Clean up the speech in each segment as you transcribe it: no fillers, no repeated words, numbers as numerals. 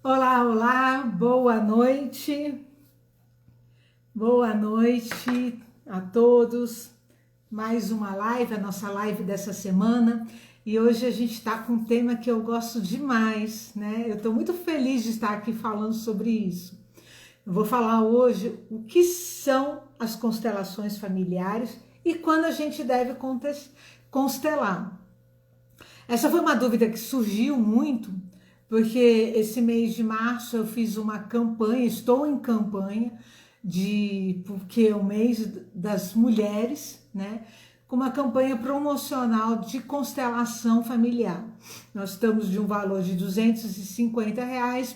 Olá, olá, boa noite a todos. Mais uma live, a nossa live dessa semana. E hoje a gente está com um tema que eu gosto demais, né? Eu estou muito feliz de estar aqui falando sobre isso. Eu vou falar hoje o que são as constelações familiares e quando a gente deve constelar. Essa foi uma dúvida que surgiu muito, porque esse mês de março eu fiz uma campanha, estou em campanha, porque é o mês das mulheres, né? Com uma campanha promocional de constelação familiar. Nós estamos de um valor de R$ 250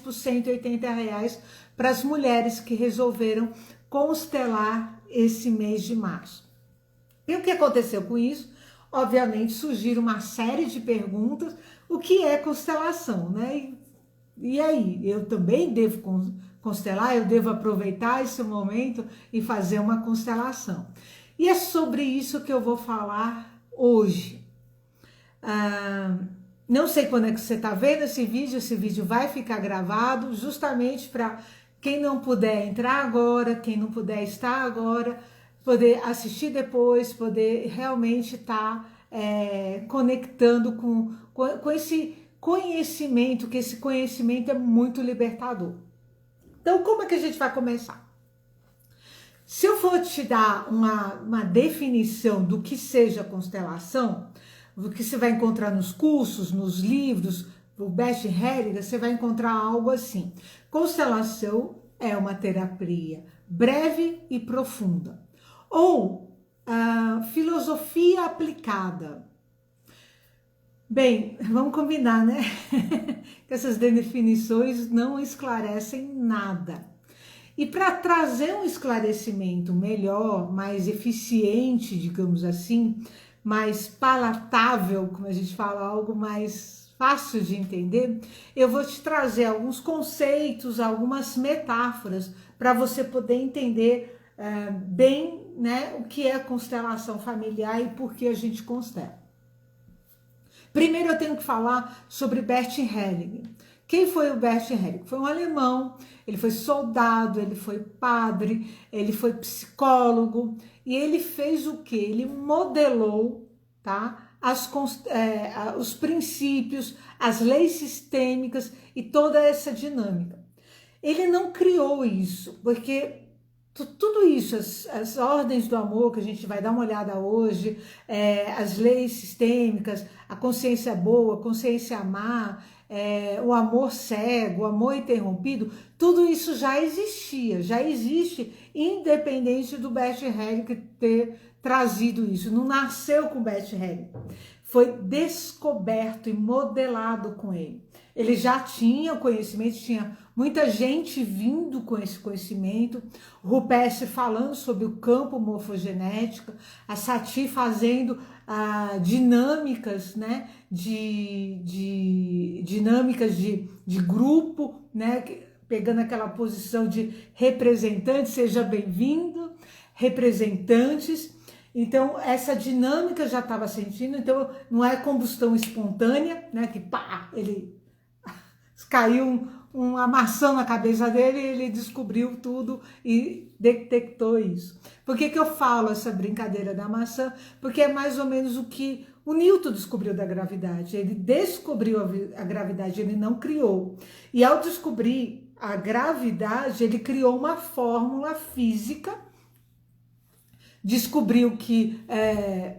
por R$ 180 para as mulheres que resolveram constelar esse mês de março. E o que aconteceu com isso? Obviamente surgiram uma série de perguntas, o que é constelação, né? E aí, eu também devo constelar, eu devo aproveitar esse momento e fazer uma constelação. E é sobre isso que eu vou falar hoje. Não sei quando é que você está vendo esse vídeo vai ficar gravado justamente para quem não puder entrar agora, quem não puder estar agora, poder assistir depois, poder realmente estar conectando com esse conhecimento, que esse conhecimento é muito libertador. Então, como é que a gente vai começar? Se eu for te dar uma definição do que seja constelação, o que você vai encontrar nos cursos, nos livros, o Bert Hellinger, você vai encontrar algo assim. Constelação é uma terapia breve e profunda. Ou filosofia aplicada. Bem, vamos combinar, né? Que essas definições não esclarecem nada. E para trazer um esclarecimento melhor, mais eficiente, digamos assim, mais palatável, como a gente fala, algo mais fácil de entender, eu vou te trazer alguns conceitos, algumas metáforas para você poder entender bem, né, o que é a constelação familiar e por que a gente constela. Primeiro eu tenho que falar sobre Bert Hellinger. Quem foi o Bert Hellinger? Foi um alemão, ele foi soldado, ele foi padre, ele foi psicólogo e ele fez o que? Ele modelou, tá? Os princípios, as leis sistêmicas e toda essa dinâmica. Ele não criou isso, porque tudo isso, as ordens do amor que a gente vai dar uma olhada hoje, as leis sistêmicas, a consciência boa, a consciência má, o amor cego, o amor interrompido, tudo isso já existia, já existe, independente do Bert Hellinger ter trazido isso. Não nasceu com o Bert Hellinger, foi descoberto e modelado com ele. Ele já tinha conhecimento, tinha muita gente vindo com esse conhecimento, o Rupert falando sobre o campo morfogenético, a Sati fazendo dinâmicas, né, dinâmicas de grupo, né, pegando aquela posição de representante, seja bem-vindo, representantes. Então, essa dinâmica já estava sentindo, então não é combustão espontânea, né, que pá, ele caiu uma maçã na cabeça dele e ele descobriu tudo e detectou isso. Por que eu falo essa brincadeira da maçã? Porque é mais ou menos o que o Newton descobriu da gravidade. Ele descobriu a gravidade, ele não criou. E ao descobrir a gravidade, ele criou uma fórmula física, descobriu que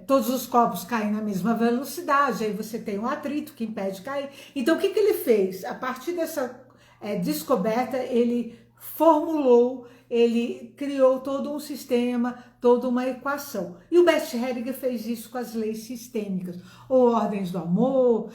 todos os corpos caem na mesma velocidade, aí você tem um atrito que impede cair. Então, o que ele fez? A partir dessa descoberta, ele formulou, ele criou todo um sistema, toda uma equação. E o Bert Hellinger fez isso com as leis sistêmicas, ou ordens do amor,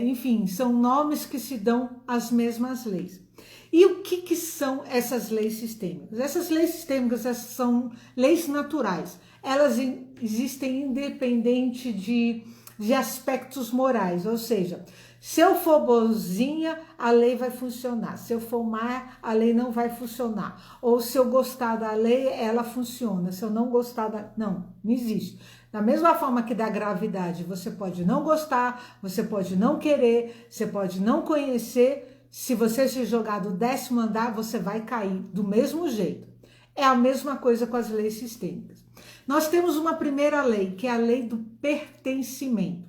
enfim, são nomes que se dão às mesmas leis. E o que são essas leis sistêmicas? Essas leis sistêmicas são leis naturais. Elas existem independente de aspectos morais, ou seja, se eu for boazinha, a lei vai funcionar. Se eu for má, a lei não vai funcionar. Ou se eu gostar da lei, ela funciona. Se eu não gostar da... Não existe. Da mesma forma que da gravidade, você pode não gostar, você pode não querer, você pode não conhecer, se você se jogar do 10º andar, você vai cair do mesmo jeito. É a mesma coisa com as leis sistêmicas. Nós temos uma primeira lei, que é a lei do pertencimento.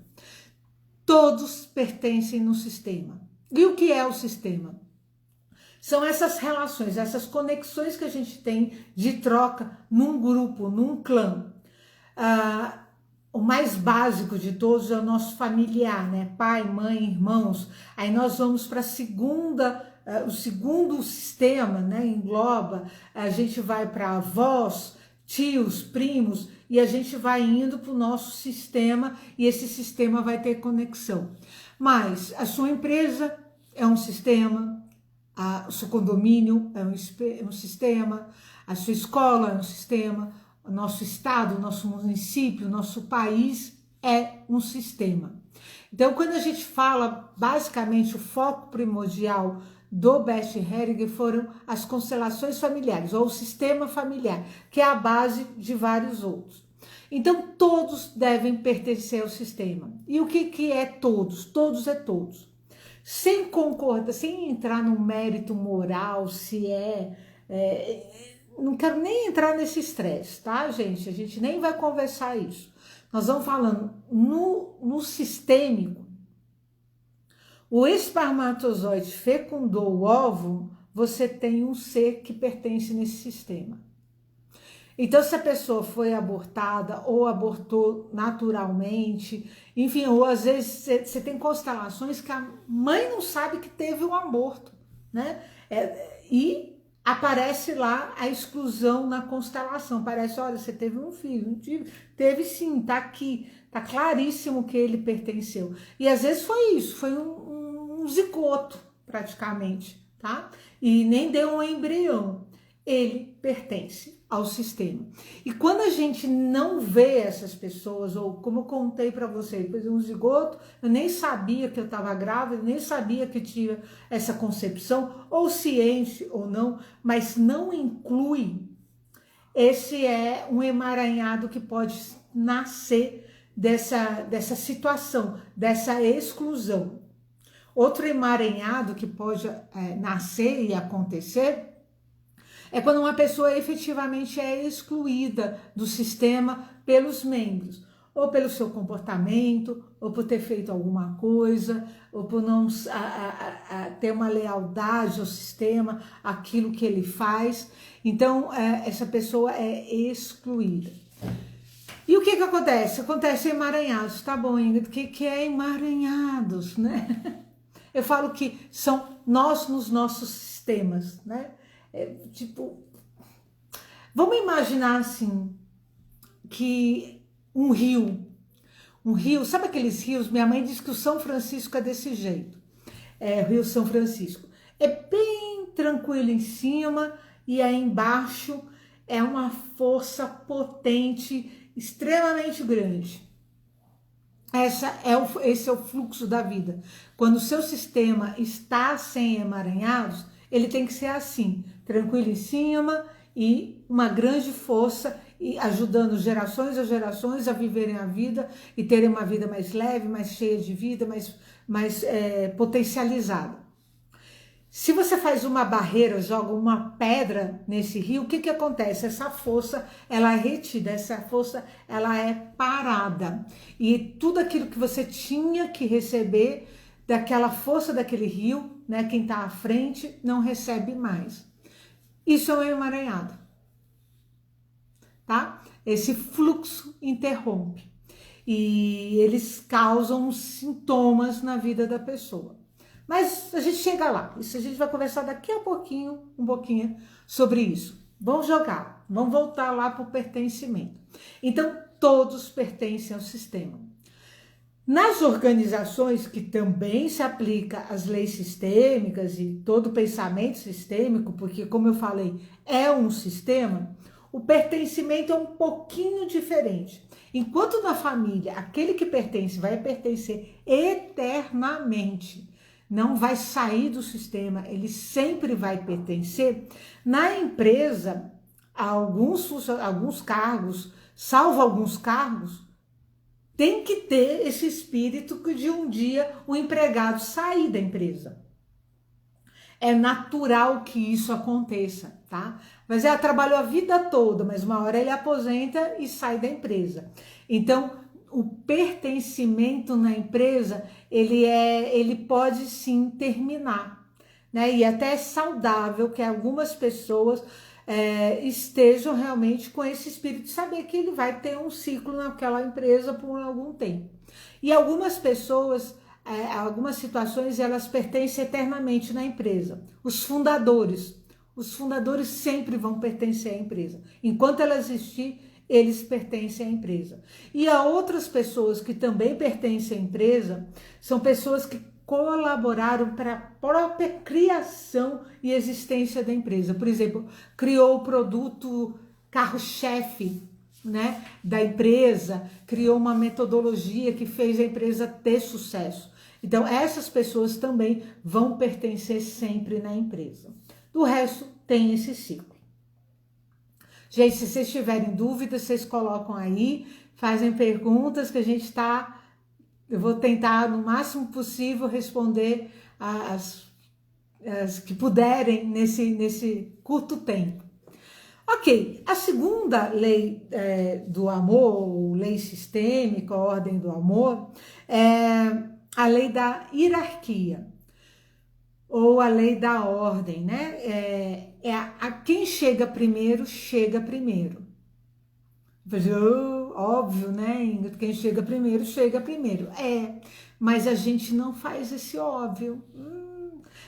Todos pertencem no sistema. E o que é o sistema? São essas relações, essas conexões que a gente tem de troca num grupo, num clã. O mais básico de todos é o nosso familiar, né? Pai, mãe, irmãos. Aí nós vamos para o segundo sistema, né? Engloba, a gente vai para avós, tios, primos, e a gente vai indo para o nosso sistema, e esse sistema vai ter conexão. Mas a sua empresa é um sistema, o seu condomínio é um sistema, a sua escola é um sistema, o nosso estado, o nosso município, o nosso país é um sistema. Então, quando a gente fala, basicamente, o foco primordial do Bert Hellinger foram as constelações familiares, ou o sistema familiar, que é a base de vários outros. Então, todos devem pertencer ao sistema. E o que é todos? Todos é todos. Sem concordar, sem entrar no mérito moral, se não quero nem entrar nesse estresse, tá, gente? A gente nem vai conversar isso. Nós vamos falando no sistêmico. O espermatozoide fecundou o óvulo, você tem um ser que pertence nesse sistema. Então, se a pessoa foi abortada ou abortou naturalmente, enfim, ou às vezes você tem constelações que a mãe não sabe que teve um aborto, né? E aparece lá a exclusão na constelação. Parece, olha, você teve um filho, não tive, teve sim, tá aqui, tá claríssimo que ele pertenceu. E às vezes foi isso, foi um zigoto, praticamente, tá? E nem deu um embrião. Ele pertence ao sistema. E quando a gente não vê essas pessoas, ou como eu contei para vocês, depois de um zigoto, eu nem sabia que eu estava grávida, nem sabia que tinha essa concepção, ou ciente ou não, mas não inclui. Esse é um emaranhado que pode nascer dessa situação, dessa exclusão. Outro emaranhado que pode nascer e acontecer é quando uma pessoa efetivamente é excluída do sistema pelos membros, ou pelo seu comportamento, ou por ter feito alguma coisa, ou por não ter uma lealdade ao sistema, aquilo que ele faz. Então, essa pessoa é excluída. E o que acontece? Acontece emaranhados, tá bom, Ingrid? O que é emaranhados, né? Eu falo que são nós nos nossos sistemas, né? Vamos imaginar assim, que um rio, sabe aqueles rios? Minha mãe diz que o São Francisco é desse jeito, o Rio São Francisco. É bem tranquilo em cima e aí embaixo é uma força potente, extremamente grande. Esse é o fluxo da vida. Quando o seu sistema está sem emaranhados, ele tem que ser assim, tranquilo em cima e uma grande força, e ajudando gerações a gerações a viverem a vida e terem uma vida mais leve, mais cheia de vida, mais potencializada. Se você faz uma barreira, joga uma pedra nesse rio, o que acontece? Essa força, ela é retida, essa força, ela é parada. E tudo aquilo que você tinha que receber daquela força daquele rio, né, quem está à frente não recebe mais. Isso é um emaranhado, tá? Esse fluxo interrompe e eles causam sintomas na vida da pessoa. Mas a gente chega lá, isso a gente vai conversar daqui a pouquinho, um pouquinho sobre isso. Vamos jogar, vamos voltar lá para o pertencimento. Então, todos pertencem ao sistema. Nas organizações que também se aplica as leis sistêmicas e todo o pensamento sistêmico, porque como eu falei, é um sistema, o pertencimento é um pouquinho diferente. Enquanto na família, aquele que pertence vai pertencer eternamente, não vai sair do sistema, ele sempre vai pertencer. Na empresa, alguns cargos, salvo alguns cargos, tem que ter esse espírito de um dia o empregado sair da empresa. É natural que isso aconteça, tá? Mas ela trabalhou a vida toda, mas uma hora ele aposenta e sai da empresa. Então, o pertencimento na empresa, ele pode sim terminar, né? E até é saudável que algumas pessoas estejam realmente com esse espírito de saber que ele vai ter um ciclo naquela empresa por algum tempo. E algumas pessoas, algumas situações, elas pertencem eternamente na empresa. Os fundadores sempre vão pertencer à empresa. Enquanto ela existir, eles pertencem à empresa. E há outras pessoas que também pertencem à empresa, são pessoas que colaboraram para a própria criação e existência da empresa. Por exemplo, criou o produto carro-chefe, né, da empresa, criou uma metodologia que fez a empresa ter sucesso. Então, essas pessoas também vão pertencer sempre na empresa. Do resto, tem esse ciclo. Gente, se vocês tiverem dúvidas, vocês colocam aí, fazem perguntas que a gente está... Eu vou tentar, no máximo possível, responder as que puderem nesse curto tempo. Ok, a segunda lei do amor, ou lei sistêmica, a ordem do amor, é a lei da hierarquia, ou a lei da ordem, né? Quem chega primeiro, chega primeiro. Óbvio, né, Ingrid? Quem chega primeiro, chega primeiro. Mas a gente não faz esse óbvio.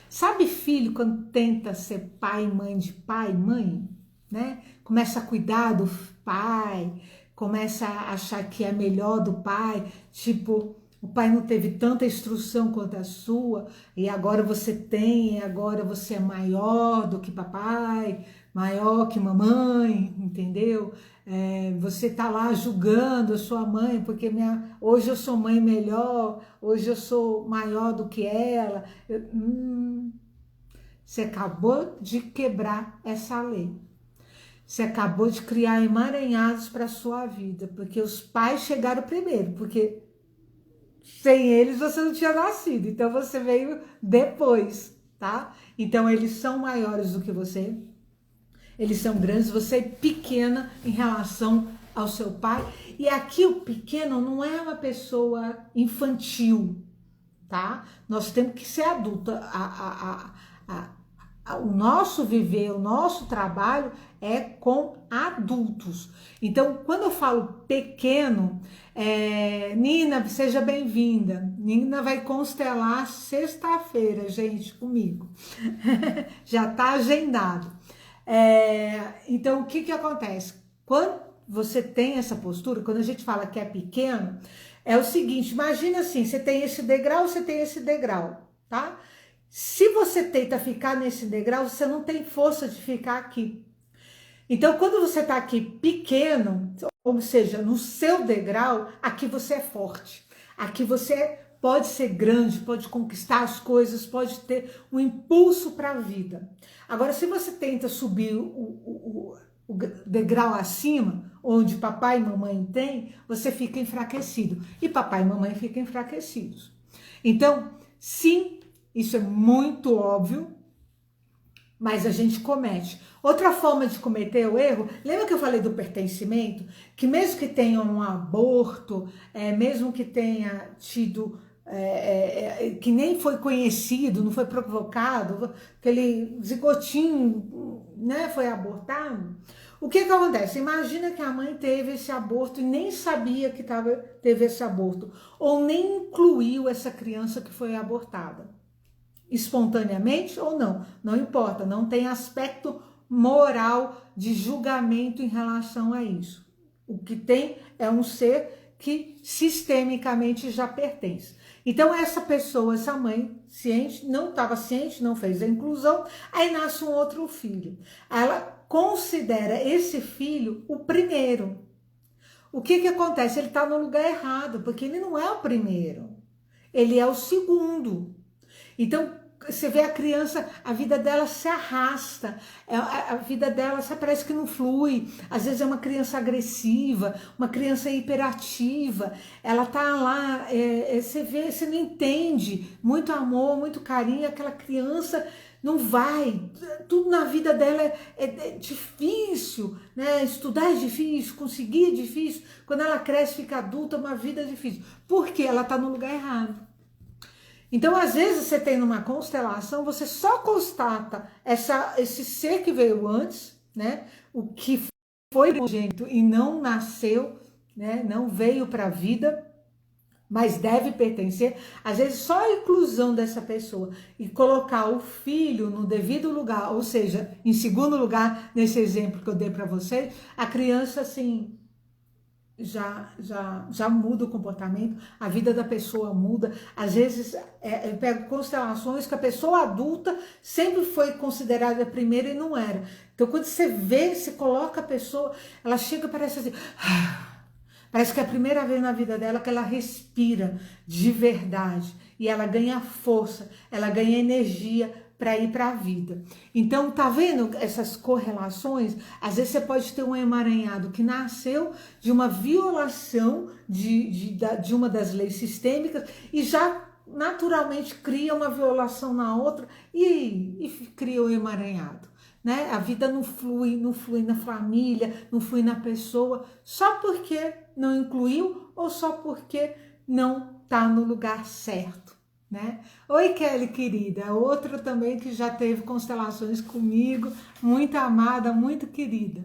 Sabe filho quando tenta ser pai e mãe de pai e mãe? Né? Começa a cuidar do pai, começa a achar que é melhor do pai, tipo, o pai não teve tanta instrução quanto a sua, e agora você tem, e agora você é maior do que papai, maior que mamãe, entendeu? Você tá lá julgando a sua mãe, porque hoje eu sou mãe melhor, hoje eu sou maior do que ela. Você acabou de quebrar essa lei. Você acabou de criar emaranhados para a sua vida, porque os pais chegaram primeiro, porque sem eles você não tinha nascido, então você veio depois, tá? Então eles são maiores do que você, eles são grandes, você é pequena em relação ao seu pai. E aqui o pequeno não é uma pessoa infantil, tá? Nós temos que ser adulta. O nosso viver, o nosso trabalho é com adultos. Então, quando eu falo pequeno, Nina, seja bem-vinda. Nina vai constelar sexta-feira, gente, comigo. Já está agendado. Então, o que acontece? Quando você tem essa postura, quando a gente fala que é pequeno, é o seguinte, imagina assim, você tem esse degrau, tá? Se você tenta ficar nesse degrau, você não tem força de ficar aqui. Então, quando você está aqui pequeno, ou seja, no seu degrau, aqui você é forte. Aqui você pode ser grande, pode conquistar as coisas, pode ter um impulso para a vida. Agora, se você tenta subir o degrau acima, onde papai e mamãe tem, você fica enfraquecido. E papai e mamãe ficam enfraquecidos. Então, sim, isso é muito óbvio, mas a gente comete. Outra forma de cometer o erro, lembra que eu falei do pertencimento? Que mesmo que tenha um aborto, mesmo que tenha tido, que nem foi conhecido, não foi provocado, aquele zigotinho, né, foi abortado, o que acontece? Imagina que a mãe teve esse aborto e nem sabia que teve esse aborto, ou nem incluiu essa criança que foi abortada. Espontaneamente ou não, não importa, não tem aspecto moral de julgamento em relação a isso. O que tem é um ser que sistemicamente já pertence. Então essa pessoa, essa mãe ciente, não estava ciente, não fez a inclusão, aí nasce um outro filho. Ela considera esse filho o primeiro. O que acontece? Ele está no lugar errado, porque ele não é o primeiro, ele é o segundo. Então, você vê a criança, a vida dela se arrasta, a vida dela parece que não flui. Às vezes é uma criança agressiva, uma criança hiperativa, ela tá lá, você vê, você não entende, muito amor, muito carinho, aquela criança não vai, tudo na vida dela é difícil, né? Estudar é difícil, conseguir é difícil, quando ela cresce, fica adulta, uma vida difícil, porque ela tá no lugar errado. Então, às vezes, você tem numa constelação, você só constata esse ser que veio antes, né? O que foi primogênito e não nasceu, né? Não veio para a vida, mas deve pertencer. Às vezes, só a inclusão dessa pessoa e colocar o filho no devido lugar, ou seja, em segundo lugar, nesse exemplo que eu dei para vocês, a criança, assim, já muda o comportamento, a vida da pessoa muda. Às vezes eu pego constelações que a pessoa adulta sempre foi considerada a primeira e não era. Então quando você vê, você coloca a pessoa, ela chega, parece assim, parece que é a primeira vez na vida dela que ela respira de verdade e ela ganha força, ela ganha energia para ir para a vida. Então, tá vendo essas correlações? Às vezes você pode ter um emaranhado que nasceu de uma violação de uma das leis sistêmicas e já naturalmente cria uma violação na outra e cria o emaranhado. Né? A vida não flui na família, não flui na pessoa, só porque não incluiu ou só porque não está no lugar certo. Né? Oi, Kelly, querida, outra também que já teve constelações comigo, muito amada, muito querida.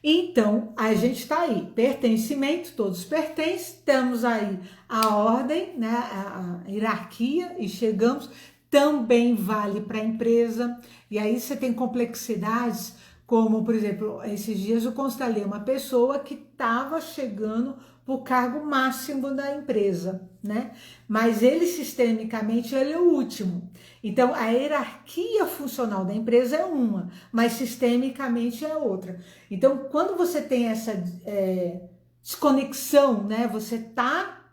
Então, a gente está aí, pertencimento, todos pertencem, temos aí a ordem, né, a hierarquia, e chegamos, também vale para a empresa, e aí você tem complexidades, como, por exemplo, esses dias eu constelei uma pessoa que estava chegando para o cargo máximo da empresa, né? Mas ele, sistemicamente, ele é o último. Então, a hierarquia funcional da empresa é uma, mas sistemicamente é outra. Então, quando você tem essa desconexão, né? Você está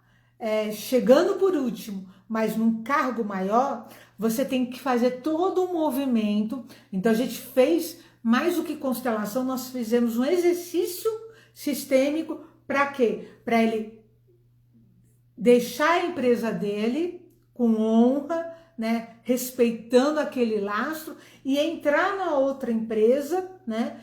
chegando por último, mas num cargo maior, você tem que fazer todo um movimento. Então, a gente fez, mais do que constelação, nós fizemos um exercício sistêmico. Para quê? Para ele deixar a empresa dele com honra, né, respeitando aquele lastro e entrar na outra empresa, né,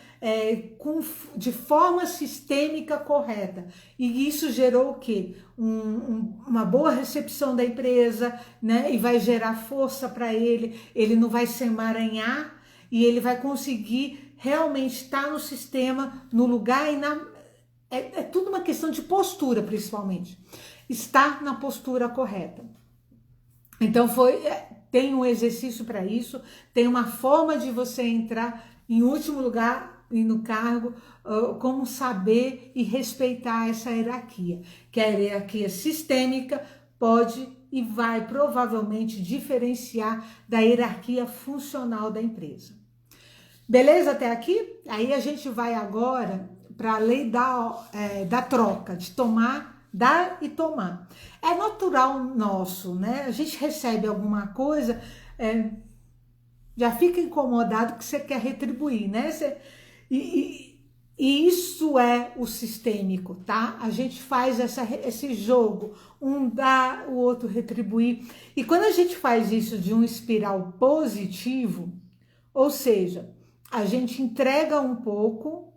de forma sistêmica correta. E isso gerou o quê? Uma boa recepção da empresa, né, e vai gerar força para ele não vai se emaranhar e ele vai conseguir realmente estar no sistema, no lugar e é tudo uma questão de postura, principalmente. Estar na postura correta. Então, tem um exercício para isso, tem uma forma de você entrar em último lugar e no cargo, como saber e respeitar essa hierarquia. Que a hierarquia sistêmica pode e vai provavelmente diferenciar da hierarquia funcional da empresa. Beleza até aqui? Aí a gente vai agora para a lei da troca, de dar e tomar. É natural nosso, né? A gente recebe alguma coisa, já fica incomodado que você quer retribuir, né? E isso é o sistêmico, tá? A gente faz esse jogo, um dá, o outro retribuir. E quando a gente faz isso de um espiral positivo, ou seja, a gente entrega um pouco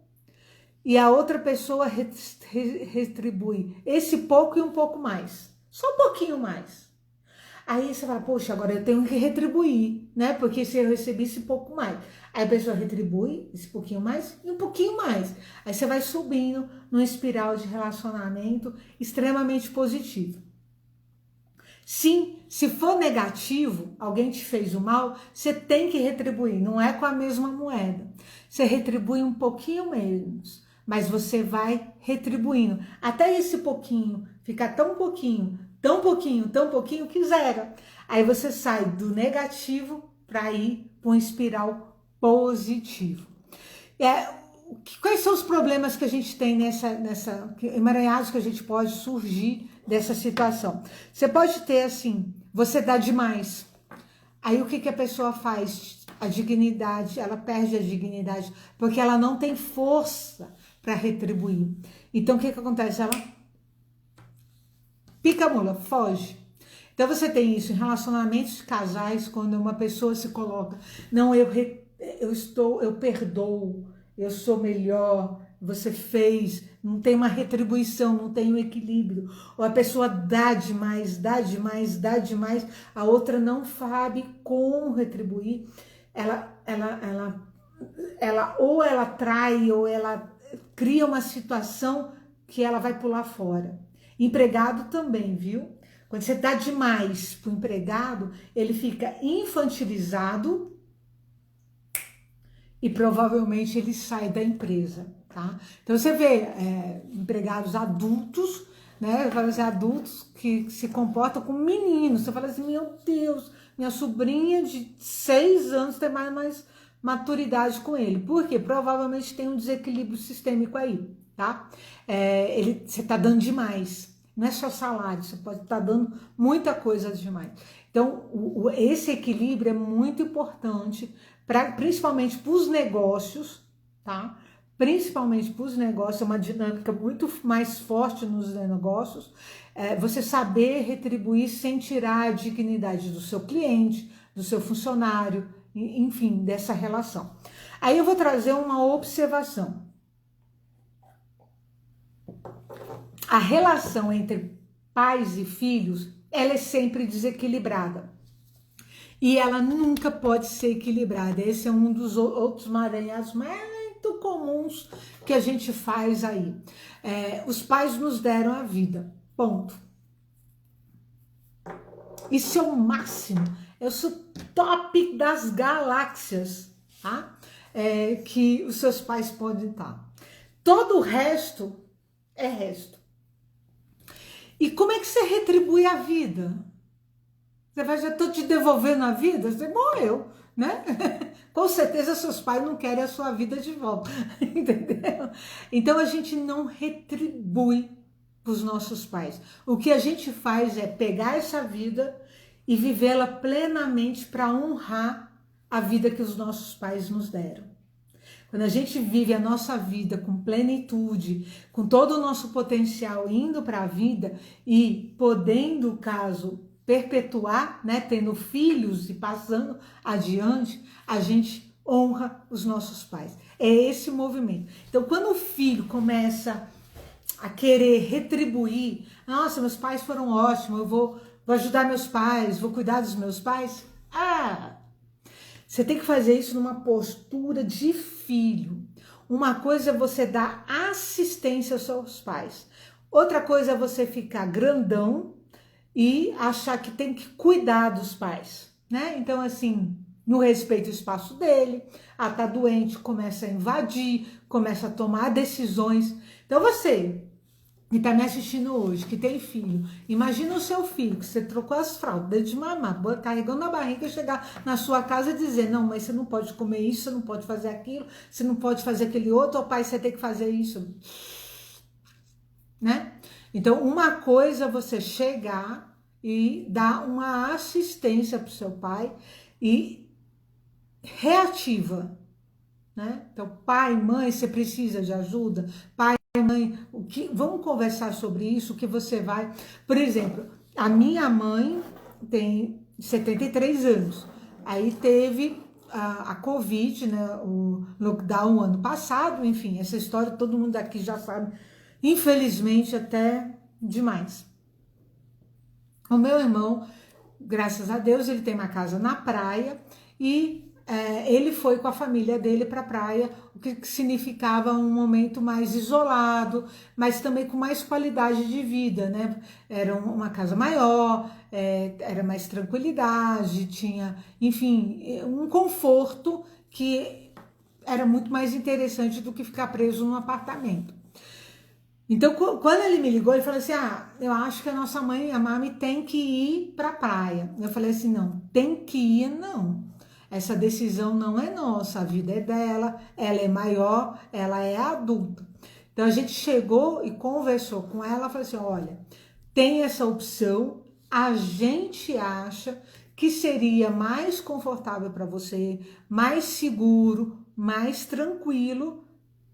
e a outra pessoa retribui esse pouco e um pouco mais. Só um pouquinho mais. Aí você fala, poxa, agora eu tenho que retribuir, né? Porque se eu recebi esse pouco mais. Aí a pessoa retribui esse pouquinho mais e um pouquinho mais. Aí você vai subindo numa espiral de relacionamento extremamente positivo. Sim, se for negativo, alguém te fez o mal, você tem que retribuir, não é com a mesma moeda. Você retribui um pouquinho menos, mas você vai retribuindo. Até esse pouquinho ficar tão pouquinho, tão pouquinho, tão pouquinho que zera. Aí você sai do negativo para ir para uma espiral positivo. Quais são os problemas que a gente tem emaranhados que a gente pode surgir dessa situação? Você pode ter assim, você dá demais, Aí o que que a pessoa faz? A dignidade, ela perde a dignidade, porque ela não tem força para retribuir. Então o que que acontece? Ela pica a mula, foge. Então você tem isso em relacionamentos casais, quando uma pessoa se coloca, não, eu perdoo, eu sou melhor, você fez, não tem uma retribuição, não tem um equilíbrio. Ou a pessoa dá demais, dá demais, dá demais, a outra não sabe como retribuir. Ou ela trai, ou ela cria uma situação que ela vai pular fora. Empregado também, viu? Quando você dá demais para o empregado, ele fica infantilizado e provavelmente ele sai da empresa, tá? Então você vê empregados adultos, né? Fala assim, adultos que se comportam como meninos. Você fala assim, meu Deus, minha sobrinha de 6 anos tem mais maturidade com ele. Por quê? Provavelmente tem um desequilíbrio sistêmico aí, tá? Você tá dando demais. Não é só salário, você pode estar dando muita coisa demais. Então, esse equilíbrio é muito importante, principalmente para os negócios, tá? Principalmente para os negócios, é uma dinâmica muito mais forte nos negócios, você saber retribuir sem tirar a dignidade do seu cliente, do seu funcionário, enfim, dessa relação. Aí eu vou trazer uma observação. A relação entre pais e filhos, ela é sempre desequilibrada. E ela nunca pode ser equilibrada. Esse é um dos outros emaranhados muito comuns que a gente faz aí. Os pais nos deram a vida, ponto. Isso é o máximo. Eu sou top das galáxias, tá? Que os seus pais podem estar. Todo o resto é resto. E como é que você retribui a vida? Você vai, já estou te devolvendo a vida? Você morreu, né? Com certeza seus pais não querem a sua vida de volta, entendeu? Então a gente não retribui para os nossos pais. O que a gente faz é pegar essa vida e vivê-la plenamente para honrar a vida que os nossos pais nos deram. Quando a gente vive a nossa vida com plenitude, com todo o nosso potencial indo para a vida e podendo, caso, perpetuar, né, tendo filhos e passando adiante, a gente honra os nossos pais. É esse movimento. Então, quando o filho começa a querer retribuir, nossa, meus pais foram ótimos, eu vou ajudar meus pais, vou cuidar dos meus pais. Você tem que fazer isso numa postura de filho. Uma coisa é você dar assistência aos seus pais. Outra coisa é você ficar grandão e achar que tem que cuidar dos pais, né? Então, assim, no respeito ao espaço dele, tá doente, começa a invadir, começa a tomar decisões. Então, você que tá me assistindo hoje, que tem filho, imagina o seu filho, que você trocou as fraldas, desde de mamar, carregando na barriga, chegar na sua casa e dizer, não, mas você não pode comer isso, você não pode fazer aquilo, você não pode fazer aquele outro, pai, você tem que fazer isso, né? Então, uma coisa é você chegar e dar uma assistência pro seu pai e reativa, né? Então, pai, mãe, você precisa de ajuda? Pai, mãe, vamos conversar sobre isso, o que você vai... Por exemplo, a minha mãe tem 73 anos, aí teve a Covid, né, o lockdown ano passado, enfim, essa história todo mundo aqui já sabe, infelizmente até demais. O meu irmão, graças a Deus, ele tem uma casa na praia e ele foi com a família dele para a praia, o que significava um momento mais isolado, mas também com mais qualidade de vida, né? Era uma casa maior, era mais tranquilidade, tinha, enfim, um conforto que era muito mais interessante do que ficar preso num apartamento. Então, quando ele me ligou, ele falou assim, eu acho que a nossa mãe, a Mami, tem que ir para a praia. Eu falei assim, não, tem que ir, não. Essa decisão não é nossa, a vida é dela, ela é maior, ela é adulta. Então, a gente chegou e conversou com ela, falou assim, olha, tem essa opção, a gente acha que seria mais confortável para você, mais seguro, mais tranquilo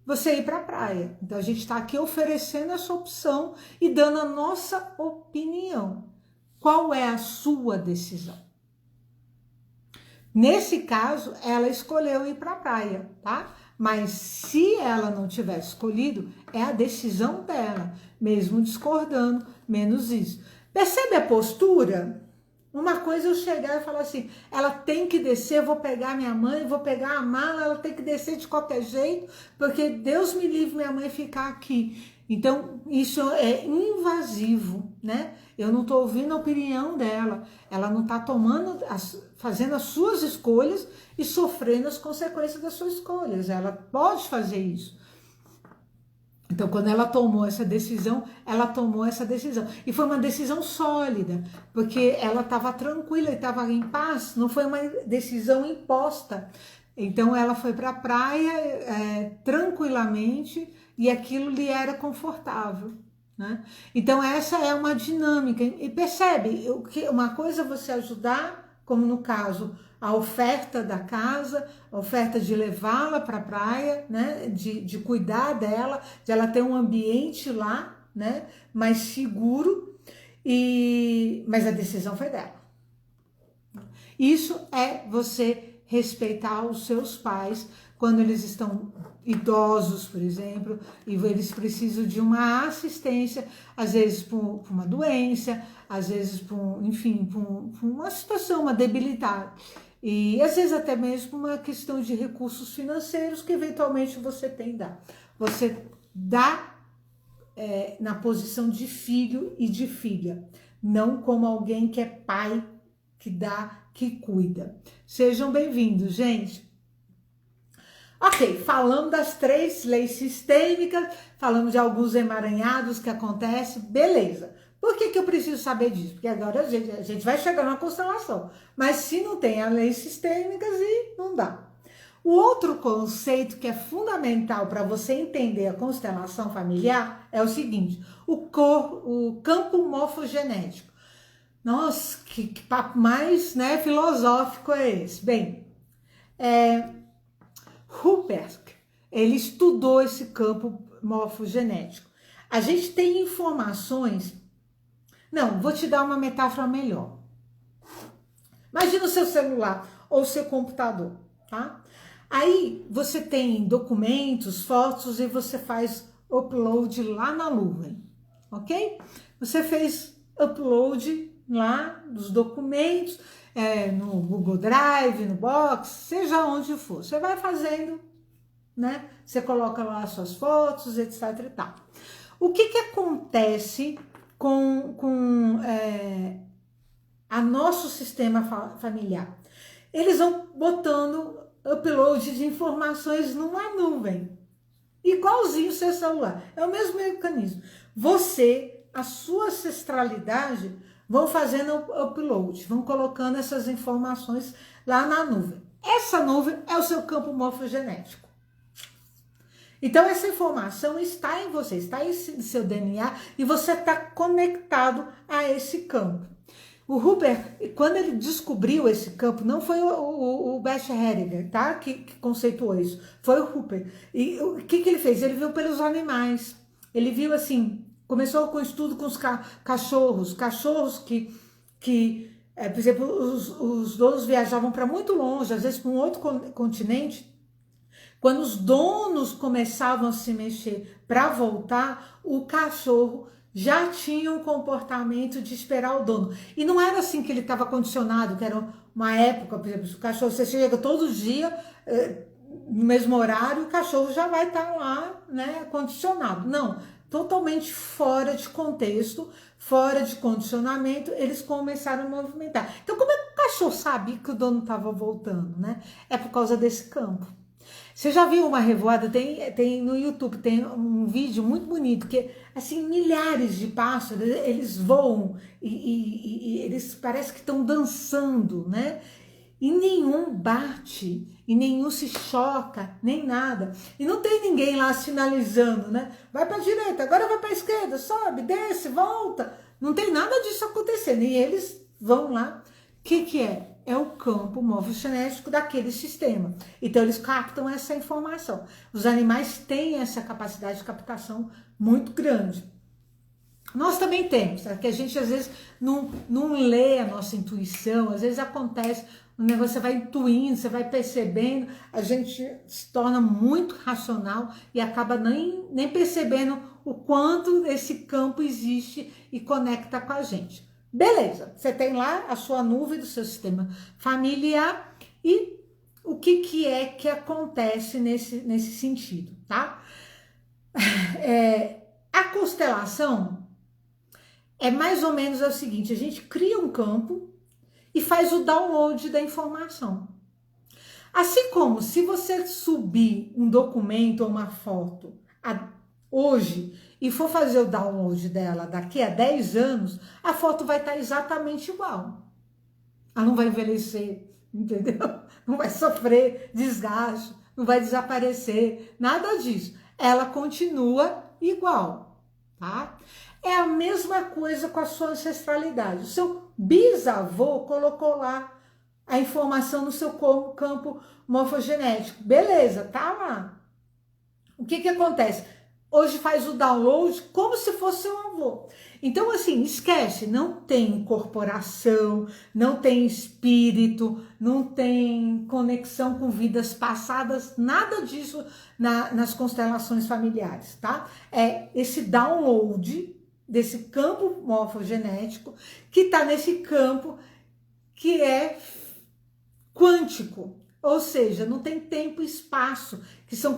você ir para a praia. Então a gente está aqui oferecendo essa opção e dando a nossa opinião. Qual é a sua decisão? Nesse caso, ela escolheu ir para a praia, tá? Mas se ela não tivesse escolhido, é a decisão dela, mesmo discordando, menos isso. Percebe a postura? Uma coisa é eu chegar e falar assim, ela tem que descer, eu vou pegar minha mãe, vou pegar a mala, ela tem que descer de qualquer jeito, porque Deus me livre minha mãe ficar aqui. Então, isso é invasivo, né? Eu não estou ouvindo a opinião dela, ela não está fazendo as suas escolhas e sofrendo as consequências das suas escolhas. Ela pode fazer isso. Então, quando ela tomou essa decisão, ela tomou essa decisão. E foi uma decisão sólida, porque ela estava tranquila e estava em paz, não foi uma decisão imposta. Então, ela foi para a praia tranquilamente e aquilo lhe era confortável, né? Então, essa é uma dinâmica. E percebe, uma coisa é você ajudar, como no caso, a oferta da casa, a oferta de levá-la para a praia, né? De cuidar dela, de ela ter um ambiente lá, né? Mais seguro, mas a decisão foi dela. Isso é você respeitar os seus pais quando eles estão idosos, por exemplo, e eles precisam de uma assistência, às vezes por uma doença, às vezes por, enfim, por uma situação, uma debilidade. E às vezes até mesmo uma questão de recursos financeiros que eventualmente você tem que dar. Você dá na posição de filho e de filha, não como alguém que é pai, que dá, que cuida. Sejam bem-vindos, gente. Ok, falamos das 3 leis sistêmicas, falamos de alguns emaranhados que acontecem, beleza. Por que eu preciso saber disso? Porque agora a gente vai chegar na constelação, mas se não tem as leis sistêmicas, não dá. O outro conceito que é fundamental para você entender a constelação familiar é o seguinte, o campo morfogenético. Nossa, que papo mais, né, filosófico é esse? Bem, Rupert, ele estudou esse campo morfogenético. A gente tem informações... Não, vou te dar uma metáfora melhor. Imagina o seu celular ou o seu computador, tá? Aí você tem documentos, fotos e você faz upload lá na nuvem, ok? Você fez upload lá dos documentos, no Google Drive, no Box, seja onde for. Você vai fazendo, né? Você coloca lá as suas fotos, etc e tal. O que acontece com a nosso sistema familiar? Eles vão botando upload de informações numa nuvem, igualzinho o seu celular. É o mesmo mecanismo. Você, a sua ancestralidade, vão fazendo upload, vão colocando essas informações lá na nuvem. Essa nuvem é o seu campo morfogenético. Então, essa informação está em você, está em seu DNA e você está conectado a esse campo. O Rupert, quando ele descobriu esse campo, não foi o Bert Hellinger, tá? Que conceituou isso, foi o Rupert. E o que ele fez? Ele viu pelos animais. Ele viu assim, começou com o estudo com os cachorros que por exemplo, os donos viajavam para muito longe, às vezes para um outro continente. Quando os donos começavam a se mexer para voltar, o cachorro já tinha um comportamento de esperar o dono. E não era assim que ele estava condicionado, que era uma época, por exemplo, se o cachorro, você chega todo dia, no mesmo horário, o cachorro já vai estar lá, né, condicionado. Não, totalmente fora de contexto, fora de condicionamento, eles começaram a movimentar. Então, como é que o cachorro sabia que o dono estava voltando, né? É por causa desse campo. Você já viu uma revoada? Tem no YouTube, tem um vídeo muito bonito, que assim, milhares de pássaros, eles voam e eles parecem que estão dançando, né? E nenhum bate, e nenhum se choca, nem nada. E não tem ninguém lá sinalizando, né? Vai para a direita, agora vai para a esquerda, sobe, desce, volta, Não tem nada disso acontecendo. E eles vão lá. O que é? É o campo morfogenético daquele sistema. Então, eles captam essa informação. Os animais têm essa capacidade de captação muito grande. Nós também temos, que a gente às vezes não lê a nossa intuição, às vezes acontece, um negócio, você vai intuindo, você vai percebendo, a gente se torna muito racional e acaba nem percebendo o quanto esse campo existe e conecta com a gente. Beleza, você tem lá a sua nuvem do seu sistema familiar e o que é que acontece nesse sentido, tá? A constelação é mais ou menos o seguinte, a gente cria um campo e faz o download da informação. Assim como se você subir um documento ou uma foto hoje e for fazer o download dela daqui a 10 anos, a foto vai estar exatamente igual. Ela não vai envelhecer, entendeu? Não vai sofrer desgaste, não vai desaparecer, nada disso. Ela continua igual, tá? É a mesma coisa com a sua ancestralidade. O seu bisavô colocou lá a informação no seu campo morfogenético. Beleza, tá lá. O que acontece? Hoje faz o download como se fosse seu avô. Então, assim, esquece, não tem incorporação, não tem espírito, não tem conexão com vidas passadas, nada disso nas constelações familiares, tá? É esse download desse campo morfogenético que está nesse campo que é quântico, ou seja, não tem tempo e espaço, que são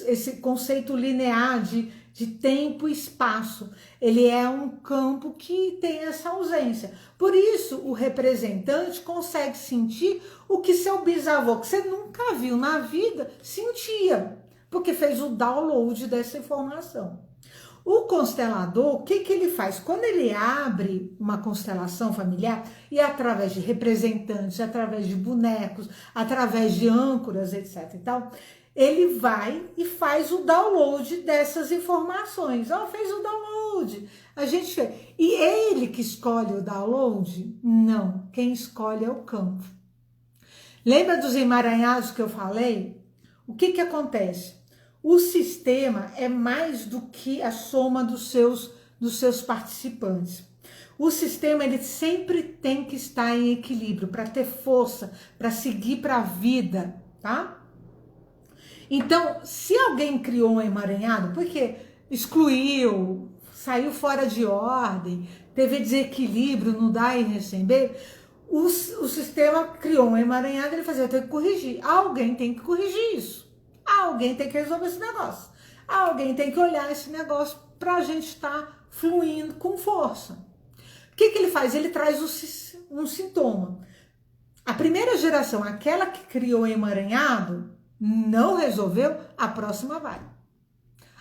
esse conceito linear de tempo e espaço. Ele é um campo que tem essa ausência. Por isso, o representante consegue sentir o que seu bisavô, que você nunca viu na vida, sentia, porque fez o download dessa informação. O constelador, o que ele faz? Quando ele abre uma constelação familiar, e através de representantes, através de bonecos, através de âncoras, etc. e tal, ele vai e faz o download dessas informações. Ó, fez o download. A gente fez. E ele que escolhe o download? Não. Quem escolhe é o campo. Lembra dos emaranhados que eu falei? O que acontece? O sistema é mais do que a soma dos seus participantes. O sistema ele sempre tem que estar em equilíbrio para ter força, para seguir para a vida, tá? Então, se alguém criou um emaranhado, porque excluiu, saiu fora de ordem, teve desequilíbrio no dar e receber, o sistema criou um emaranhado, ele fazia, eu tenho que corrigir. Alguém tem que corrigir isso. Alguém tem que resolver esse negócio. Alguém tem que olhar esse negócio para a gente estar fluindo com força. O que ele faz? Ele traz um sintoma. A primeira geração, aquela que criou o emaranhado, não resolveu, a próxima vai.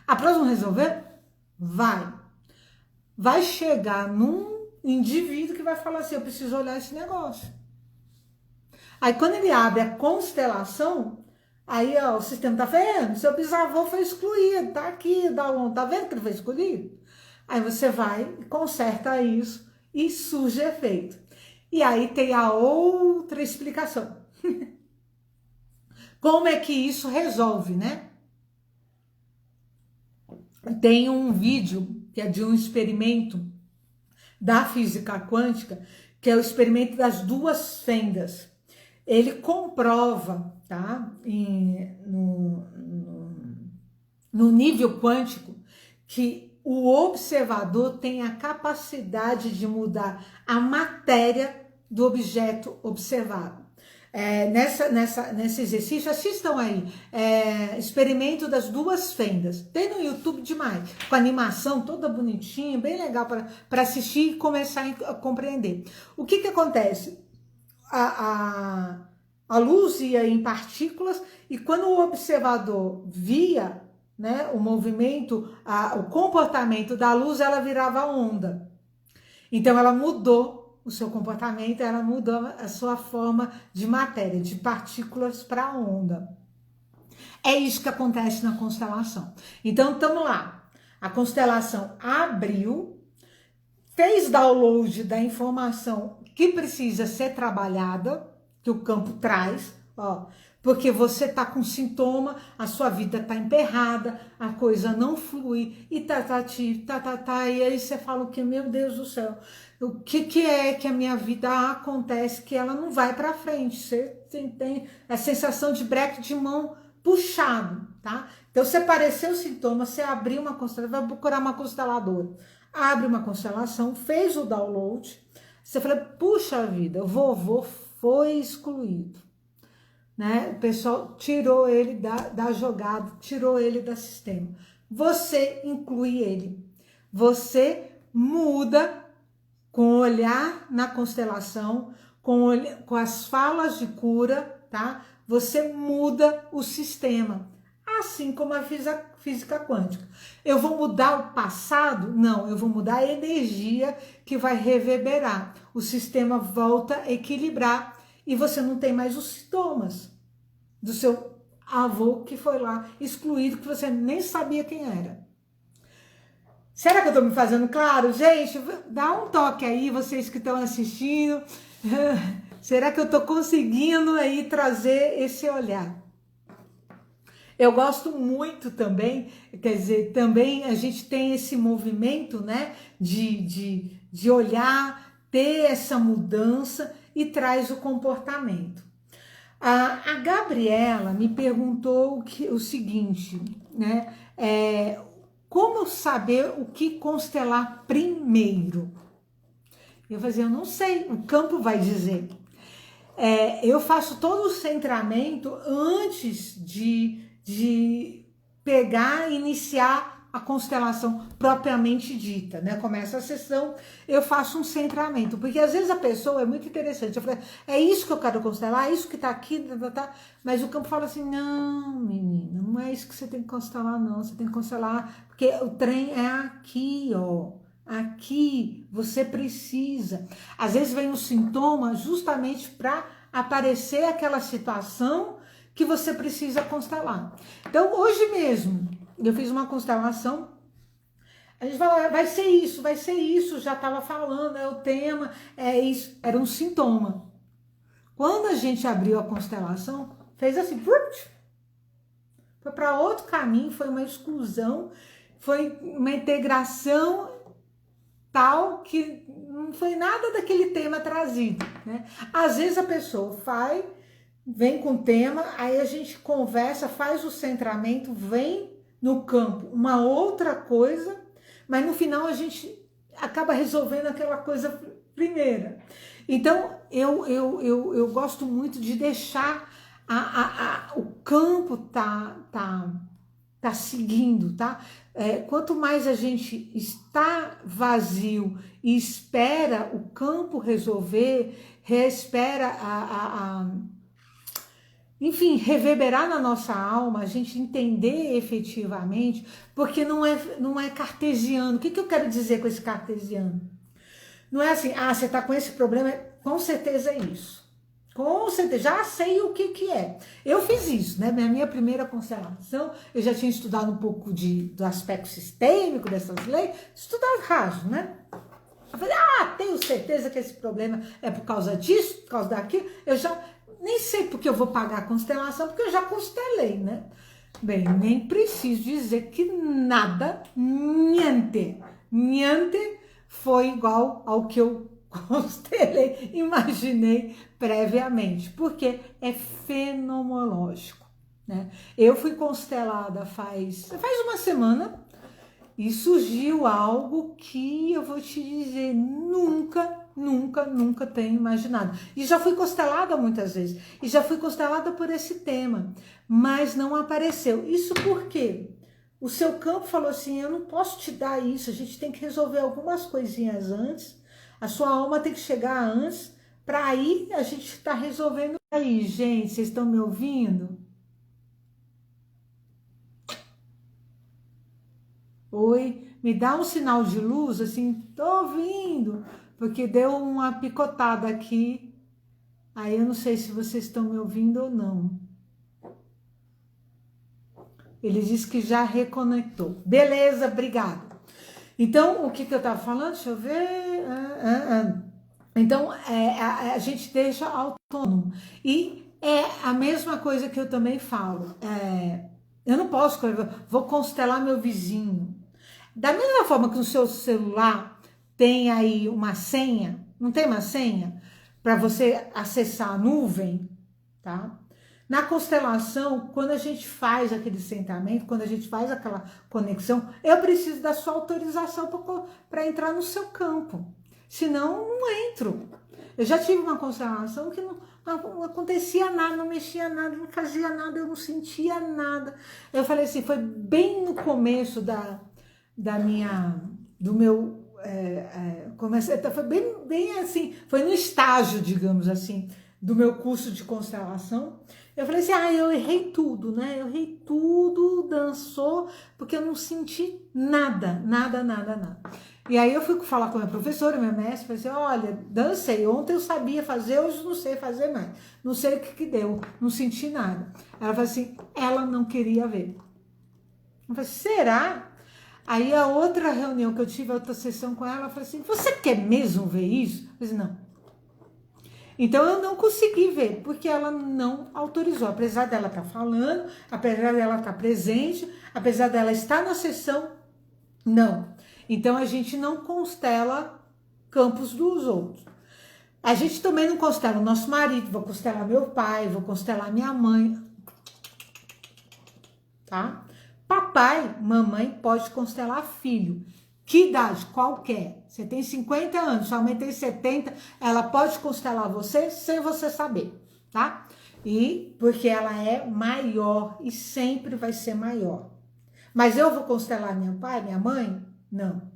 A próxima resolver? Vai. Vai chegar num indivíduo que vai falar assim, eu preciso olhar esse negócio. Aí quando ele abre a constelação, aí, ó, o sistema tá vendo? Seu bisavô foi excluído, tá aqui, tá vendo que ele foi excluído? Aí você vai, conserta isso e surge efeito. E aí tem a outra explicação. Como é que isso resolve, né? Tem um vídeo que é de um experimento da física quântica, que é o experimento das duas fendas. Ele comprova, tá? No nível quântico, que o observador tem a capacidade de mudar a matéria do objeto observado. Nesse exercício, assistam aí, experimento das duas fendas, tem no YouTube demais, com animação toda bonitinha, bem legal para assistir e começar a compreender. O que acontece? A luz ia em partículas e quando o observador via, né, o movimento, o comportamento da luz, ela virava onda. Então ela mudou o seu comportamento, ela mudou a sua forma de matéria, de partículas para onda. É isso que acontece na constelação. Então estamos lá, a constelação abriu, fez download da informação que precisa ser trabalhada, que o campo traz, ó, porque você tá com sintoma, a sua vida tá emperrada, a coisa não flui, e e aí você fala o que, meu Deus do céu, o que é que a minha vida acontece que ela não vai para frente, você tem a sensação de breque de mão puxado, tá? Então, se aparecer o sintoma, você abrir uma constelação, vai procurar uma consteladora, abre uma constelação, fez o download, você fala, puxa vida, o vovô foi excluído, né? O pessoal tirou ele da jogada, tirou ele do sistema. Você inclui ele, você muda com o olhar na constelação, com as falas de cura, tá? Você muda o sistema, assim como a física quântica. Eu vou mudar o passado? Não, eu vou mudar a energia que vai reverberar. O sistema volta a equilibrar e você não tem mais os sintomas do seu avô que foi lá excluído, que você nem sabia quem era. Será que eu tô me fazendo claro? Gente, dá um toque aí, vocês que estão assistindo. Será que eu tô conseguindo aí trazer esse olhar? Eu gosto muito também, quer dizer, também a gente tem esse movimento, né, de olhar, ter essa mudança e traz o comportamento. A Gabriela me perguntou o seguinte, né, como saber o que constelar primeiro? Eu falei, eu não sei, o campo vai dizer. Eu faço todo o centramento antes de pegar e iniciar a constelação propriamente dita, né? Começa a sessão, eu faço um centramento, porque às vezes a pessoa é muito interessante, eu falo, é isso que eu quero constelar, é isso que tá aqui, mas o campo fala assim, não, menina, não é isso que você tem que constelar, não, você tem que constelar, porque o trem é aqui, ó, aqui, você precisa. Às vezes vem um sintoma justamente para aparecer aquela situação que você precisa constelar. Então, hoje mesmo, eu fiz uma constelação, a gente falou, vai ser isso, já estava falando, é o tema, é isso, era um sintoma. Quando a gente abriu a constelação, fez assim, foi para outro caminho, foi uma exclusão, foi uma integração tal que não foi nada daquele tema trazido, né? Às vezes a pessoa vem com o tema, aí a gente conversa, faz o centramento, vem no campo uma outra coisa, mas no final a gente acaba resolvendo aquela coisa primeira. Então, eu gosto muito de deixar o campo tá seguindo, tá? Quanto mais a gente está vazio e espera o campo resolver, enfim, reverberar na nossa alma, a gente entender efetivamente, porque não é cartesiano. O que eu quero dizer com esse cartesiano? Não é assim, você está com esse problema, com certeza é isso. Com certeza, já sei o que é. Eu fiz isso, né? Na minha primeira constelação, eu já tinha estudado um pouco do aspecto sistêmico dessas leis, estudado raso, né? Eu falei, tenho certeza que esse problema é por causa disso, por causa daquilo. Eu já nem sei porque eu vou pagar a constelação, porque eu já constelei, né? Bem, nem preciso dizer que nada, niente foi igual ao que eu constelei, imaginei previamente, porque é fenomenológico, né? Eu fui constelada faz uma semana e surgiu algo que eu vou te dizer, nunca tenho imaginado. E já fui constelada muitas vezes, e já fui constelada por esse tema, mas não apareceu. Isso por quê? O seu campo falou assim, eu não posso te dar isso, a gente tem que resolver algumas coisinhas antes, a sua alma tem que chegar antes, para aí a gente está resolvendo. Aí, gente, vocês estão me ouvindo? Oi, me dá um sinal de luz, assim, tô ouvindo, porque deu uma picotada aqui, aí eu não sei se vocês estão me ouvindo ou não. Ele disse que já reconectou. Beleza, obrigada. Então, o que eu estava falando? Deixa eu ver. Então, a gente deixa autônomo. E é a mesma coisa que eu também falo. Eu não posso, vou constelar meu vizinho. Da mesma forma que no seu celular tem aí uma senha, não tem uma senha para você acessar a nuvem, tá? Na constelação, quando a gente faz aquele sentamento, quando a gente faz aquela conexão, eu preciso da sua autorização para entrar no seu campo. Senão, não entro. Eu já tive uma constelação que não acontecia nada, não mexia nada, não fazia nada, eu não sentia nada. Eu falei assim, foi bem no começo do meu comecei, foi bem assim, foi no estágio, digamos assim, do meu curso de constelação. Eu falei assim, eu errei tudo, né? Eu errei tudo, dançou, porque eu não senti nada. E aí eu fui falar com a minha professora, minha mestre, falei assim, olha, dancei, ontem eu sabia fazer, hoje não sei fazer mais. Não sei o que deu, não senti nada. Ela falou assim, ela não queria ver. Eu falei, será? Aí a outra reunião que eu tive, a outra sessão com ela, eu falei assim, você quer mesmo ver isso? Eu falei assim, não. Então eu não consegui ver, porque ela não autorizou, apesar dela estar falando, apesar dela estar presente, apesar dela estar na sessão, não. Então a gente não constela campos dos outros. A gente também não constela o nosso marido, vou constelar meu pai, vou constelar minha mãe, tá? Papai, mamãe pode constelar filho. Que idade? Qualquer. Você tem 50 anos, sua mãe tem 70, ela pode constelar você sem você saber, tá? E porque ela é maior e sempre vai ser maior. Mas eu vou constelar meu pai, minha mãe? Não.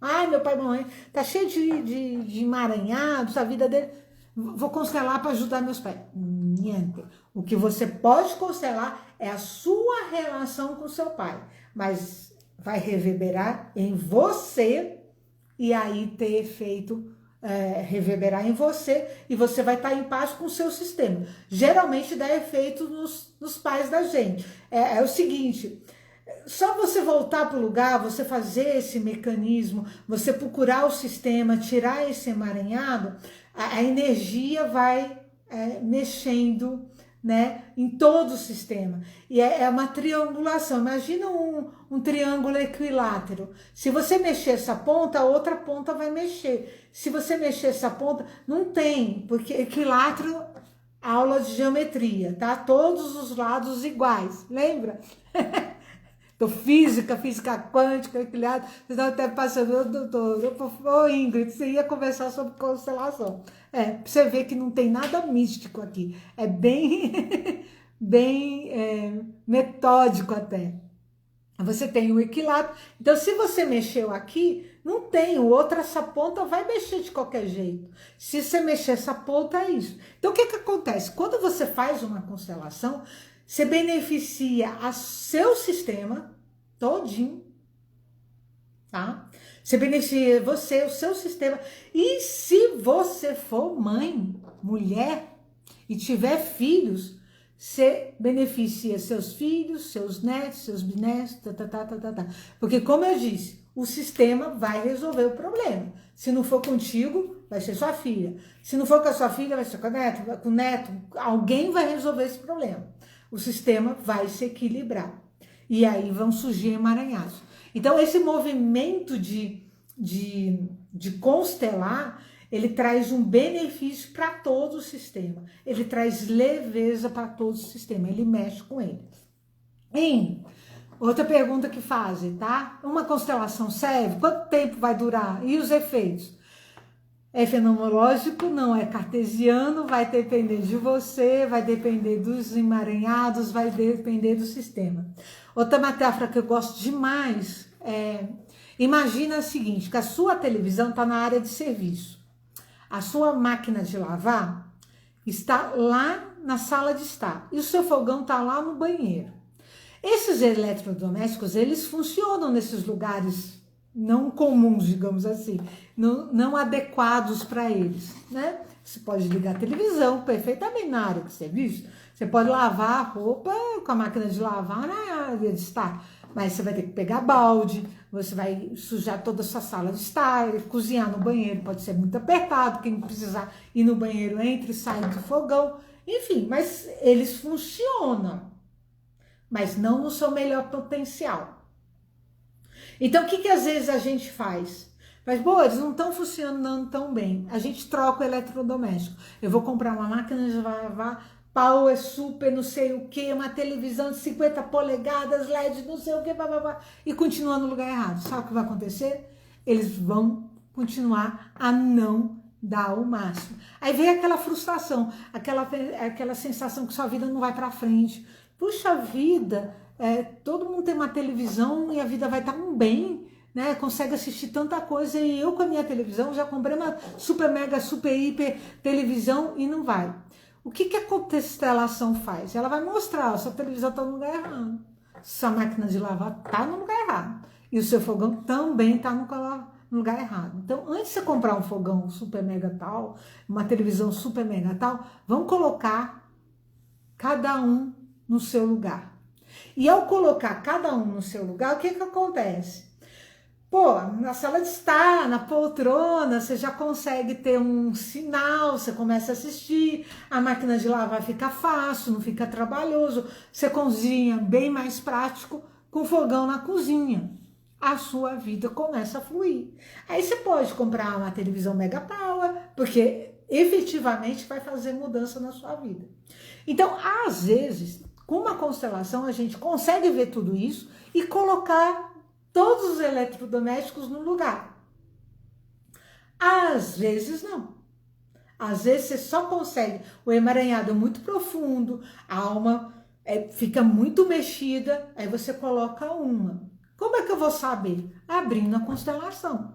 Ai, meu pai e mamãe tá cheio de emaranhados, a vida dele. Vou constelar para ajudar meus pais. Niente. O que você pode constelar é a sua relação com seu pai, mas vai reverberar em você e aí ter efeito, reverberar em você e você vai estar em paz com o seu sistema. Geralmente dá efeito nos pais da gente. É o seguinte, só você voltar para o lugar, você fazer esse mecanismo, você procurar o sistema, tirar esse emaranhado, a energia vai mexendo, né, em todo o sistema. E é uma triangulação. Imagina um triângulo equilátero. Se você mexer essa ponta, a outra ponta vai mexer. Se você mexer essa ponta, não tem, porque equilátero, aula de geometria, tá? Todos os lados iguais, lembra? Então, física quântica, equilátero, vocês estão até passando, doutor, ô Ingrid, você ia conversar sobre constelação. Pra você ver que não tem nada místico aqui, é bem, bem metódico até. Você tem o equilátero, então se você mexeu aqui, não tem, o outro, essa ponta vai mexer de qualquer jeito. Se você mexer essa ponta, é isso. Então, o que acontece? Quando você faz uma constelação, você beneficia a seu sistema todinho, tá? Você beneficia você, o seu sistema. E se você for mãe, mulher, e tiver filhos, você beneficia seus filhos, seus netos, seus bisnetos, Porque, como eu disse, o sistema vai resolver o problema. Se não for contigo, vai ser sua filha. Se não for com a sua filha, vai ser com o neto. Alguém vai resolver esse problema. O sistema vai se equilibrar. E aí vão surgir emaranhados. Então, esse movimento de constelar, ele traz um benefício para todo o sistema. Ele traz leveza para todo o sistema. Ele mexe com ele. Outra pergunta que fazem, tá? Uma constelação serve? Quanto tempo vai durar? E os efeitos? É fenomenológico, não é cartesiano, vai depender de você, vai depender dos emaranhados, vai depender do sistema. Outra metáfora que eu gosto demais imagina o seguinte, que a sua televisão está na área de serviço. A sua máquina de lavar está lá na sala de estar e o seu fogão está lá no banheiro. Esses eletrodomésticos, eles funcionam nesses lugares não comuns, digamos assim, não adequados para eles, né? Você pode ligar a televisão perfeitamente na área de serviço, você pode lavar a roupa com a máquina de lavar na área de estar, mas você vai ter que pegar balde, você vai sujar toda a sua sala de estar, cozinhar no banheiro pode ser muito apertado, quem precisar ir no banheiro entra e sai do fogão, enfim, mas eles funcionam, mas não no seu melhor potencial. Então, o que às vezes a gente faz? Mas, boa, eles não estão funcionando tão bem. A gente troca o eletrodoméstico. Eu vou comprar uma máquina de lavar, power, super, não sei o que, uma televisão de 50 polegadas, LED, não sei o que, e continua no lugar errado. Sabe o que vai acontecer? Eles vão continuar a não dar o máximo. Aí vem aquela frustração, aquela sensação que sua vida não vai para frente. Puxa vida, todo mundo tem uma televisão e a vida vai estar bem, né? Consegue assistir tanta coisa e eu com a minha televisão já comprei uma super mega, super hiper televisão e não vai. O que a constelação faz? Ela vai mostrar, ó, sua televisão está no lugar errado, sua máquina de lavar está no lugar errado e o seu fogão também está no lugar errado. Então, antes de você comprar um fogão super mega tal, uma televisão super mega tal, vamos colocar cada um no seu lugar. E ao colocar cada um no seu lugar, o que acontece? Pô, na sala de estar, na poltrona, você já consegue ter um sinal, você começa a assistir, a máquina de lavar fica fácil, não fica trabalhoso, você cozinha bem mais prático com fogão na cozinha. A sua vida começa a fluir. Aí você pode comprar uma televisão Mega Power, porque efetivamente vai fazer mudança na sua vida. Então, às vezes, com uma constelação, a gente consegue ver tudo isso e colocar todos os eletrodomésticos no lugar. Às vezes não. Às vezes você só consegue o emaranhado muito profundo, a alma fica muito mexida, aí você coloca uma. Como é que eu vou saber? Abrindo a constelação.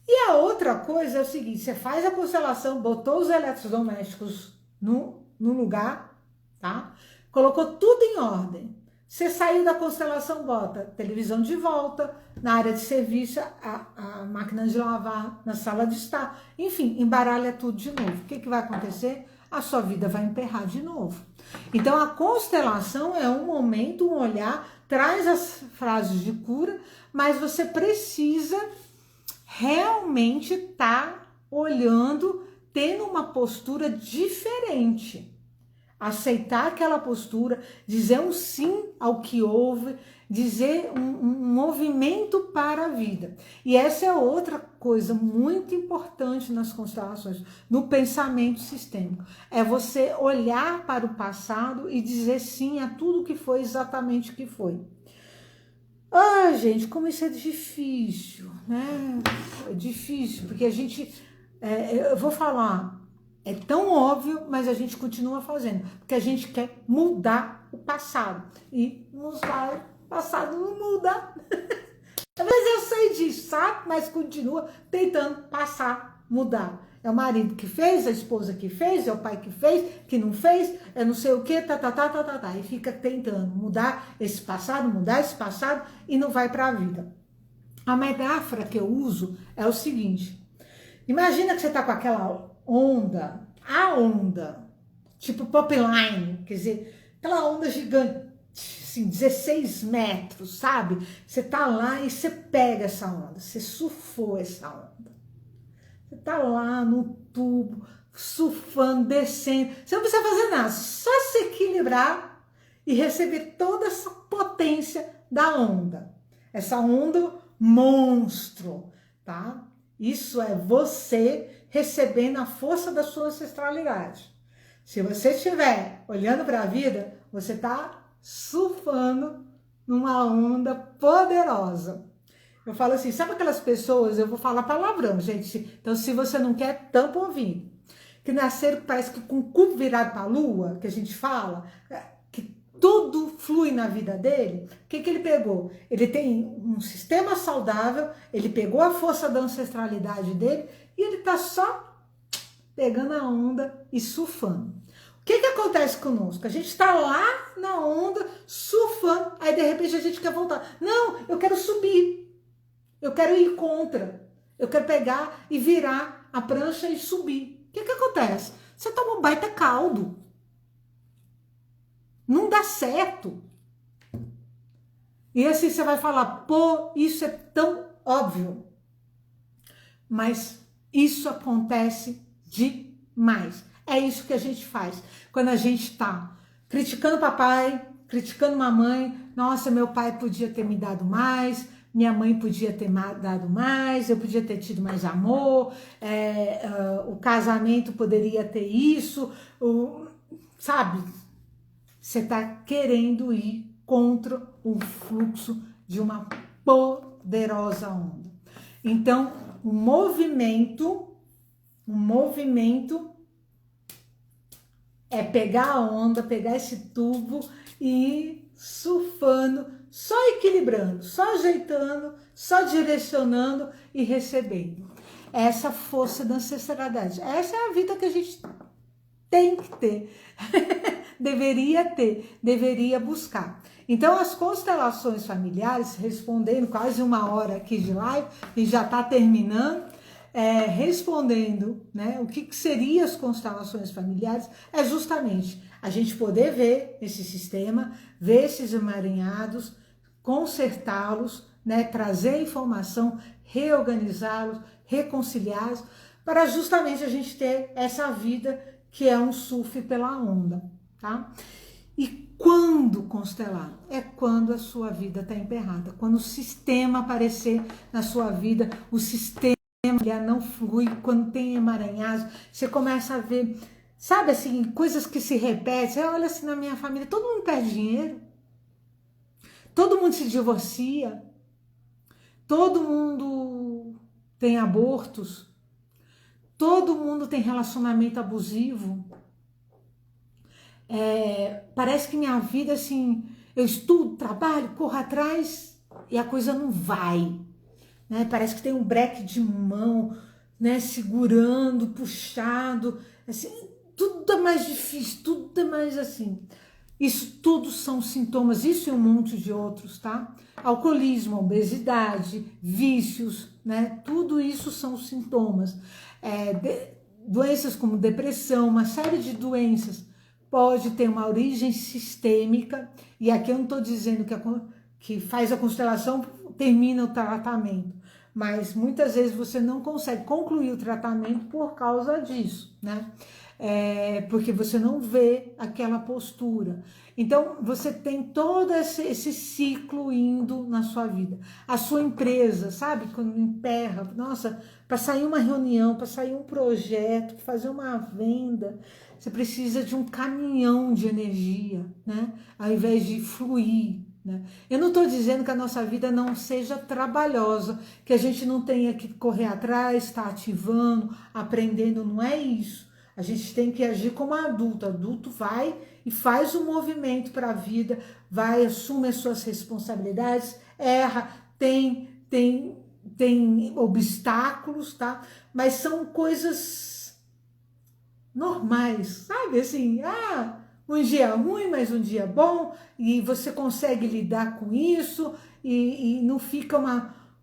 E a outra coisa é o seguinte, você faz a constelação, botou os eletrodomésticos no lugar, tá? Colocou tudo em ordem. Você saiu da constelação, bota televisão de volta, na área de serviço, a máquina de lavar, na sala de estar. Enfim, embaralha tudo de novo. O que vai acontecer? A sua vida vai emperrar de novo. Então, a constelação é um momento, um olhar, traz as frases de cura, mas você precisa realmente estar olhando, tendo uma postura diferente. Aceitar aquela postura, dizer um sim ao que houve, dizer um movimento para a vida. E essa é outra coisa muito importante nas constelações, no pensamento sistêmico. É você olhar para o passado e dizer sim a tudo que foi exatamente o que foi. Ah, gente, como isso é difícil, né? É difícil, porque a gente... eu vou falar... É tão óbvio, mas a gente continua fazendo, porque a gente quer mudar o passado. E o passado não muda. Às vezes eu sei disso, sabe? Mas continua tentando passar, mudar. É o marido que fez, a esposa que fez, é o pai que fez, que não fez, é não sei o que, E fica tentando mudar esse passado e não vai para a vida. A metáfora que eu uso é o seguinte. Imagina que você está com aquela onda, tipo pop line, quer dizer, aquela onda gigante, assim, 16 metros, sabe? Você tá lá e você pega essa onda, você surfou essa onda. Você tá lá no tubo, surfando, descendo, você não precisa fazer nada, só se equilibrar e receber toda essa potência da onda. Essa onda monstro, tá? Isso é você recebendo a força da sua ancestralidade. Se você estiver olhando para a vida, você está surfando numa onda poderosa. Eu falo assim, sabe aquelas pessoas, eu vou falar palavrão, gente, então se você não quer, tampa o ouvido, que nasceram, parece que com o cu virado para a lua, que a gente fala, que tudo flui na vida dele. O que ele pegou? Ele tem um sistema saudável, ele pegou a força da ancestralidade dele e ele está só pegando a onda e surfando. O que acontece conosco? A gente está lá na onda, surfando, aí de repente a gente quer voltar. Não, eu quero subir, eu quero ir contra, eu quero pegar e virar a prancha e subir. O que acontece? Você toma um baita caldo. Não dá certo. E assim você vai falar, pô, isso é tão óbvio. Mas isso acontece demais. É isso que a gente faz. Quando a gente está criticando papai, criticando mamãe, nossa, meu pai podia ter me dado mais, minha mãe podia ter me dado mais, eu podia ter tido mais amor, o casamento poderia ter isso, sabe? Você está querendo ir contra o fluxo de uma poderosa onda. Então, um movimento é pegar a onda, pegar esse tubo e ir surfando, só equilibrando, só ajeitando, só direcionando e recebendo. Essa força da ancestralidade. Essa é a vida que a gente tem que ter. Deveria buscar. Então, as constelações familiares, respondendo quase 1 hora aqui de live, e já está terminando, respondendo, né, o que seriam as constelações familiares, é justamente a gente poder ver esse sistema, ver esses emaranhados, consertá-los, né, trazer informação, reorganizá-los, reconciliá-los, para justamente a gente ter essa vida que é um surf pela onda, tá? E quando constelar? É quando a sua vida está emperrada, quando o sistema aparecer na sua vida, o sistema não flui, quando tem emaranhados, você começa a ver, sabe assim, coisas que se repetem. Você olha assim na minha família, todo mundo perde dinheiro, todo mundo se divorcia, todo mundo tem abortos, todo mundo tem relacionamento abusivo. Parece que minha vida, assim, eu estudo, trabalho, corro atrás e a coisa não vai, né? Parece que tem um breque de mão, né? Segurando, puxado, assim, tudo é mais difícil, tudo é mais assim. Isso tudo são sintomas, isso e um monte de outros, tá? Alcoolismo, obesidade, vícios, né? Tudo isso são sintomas. Doenças como depressão, uma série de doenças pode ter uma origem sistêmica, e aqui eu não estou dizendo que faz a constelação, termina o tratamento, mas muitas vezes você não consegue concluir o tratamento por causa disso, né? Porque você não vê aquela postura. Então, você tem todo esse ciclo indo na sua vida. A sua empresa, sabe? Quando emperra, nossa, para sair uma reunião, para sair um projeto, para fazer uma venda, você precisa de um caminhão de energia, né? Ao invés de fluir, né? Eu não estou dizendo que a nossa vida não seja trabalhosa, que a gente não tenha que correr atrás, estar ativando, aprendendo, não é isso. A gente tem que agir como adulto. Adulto vai e faz um movimento para a vida, vai, assume as suas responsabilidades, erra, tem obstáculos, tá? Mas são coisas normais, sabe? Assim, um dia ruim, mas um dia bom, e você consegue lidar com isso, e não fica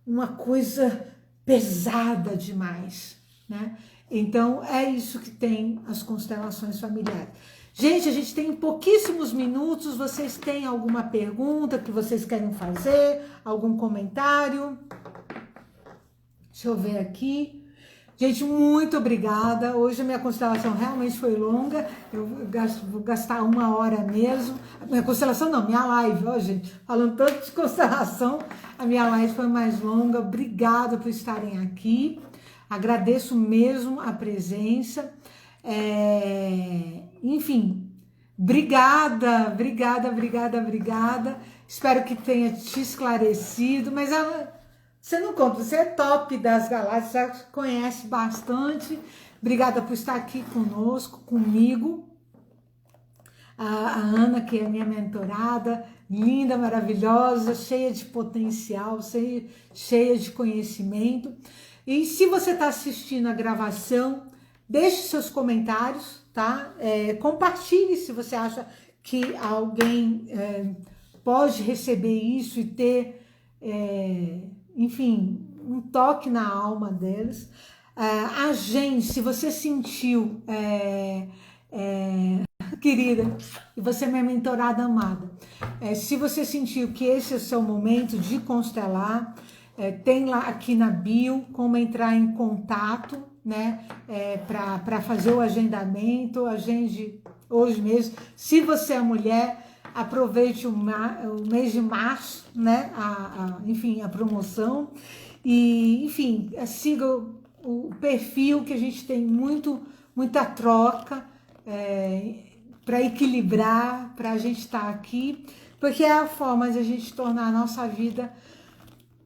uma coisa pesada demais, né? Então, é isso que tem as constelações familiares. Gente, a gente tem pouquíssimos minutos. Vocês têm alguma pergunta que vocês querem fazer? Algum comentário? Deixa eu ver aqui. Gente, muito obrigada. Hoje a minha constelação realmente foi longa. Eu vou gastar 1 hora mesmo. Minha constelação não, minha live, ó, gente. Falando tanto de constelação, a minha live foi mais longa. Obrigada por estarem aqui. Agradeço mesmo a presença. Enfim, obrigada. Espero que tenha te esclarecido, mas você não conta, você é top das galáxias, já conhece bastante. Obrigada por estar aqui conosco, comigo. A Ana, que é minha mentorada, linda, maravilhosa, cheia de potencial, cheia de conhecimento. E se você está assistindo a gravação, deixe seus comentários, tá? Compartilhe se você acha que alguém pode receber isso e ter, enfim, um toque na alma deles. A gente, se você sentiu querida, e você é minha mentorada amada. Se você sentiu que esse é o seu momento de constelar, tem lá aqui na bio como entrar em contato, né, para fazer o agendamento, agende hoje mesmo. Se você é mulher, aproveite o mês de março, né, enfim, a promoção, e enfim, siga o perfil, que a gente tem muita troca, para equilibrar, para a gente estar aqui, porque é a forma de a gente tornar a nossa vida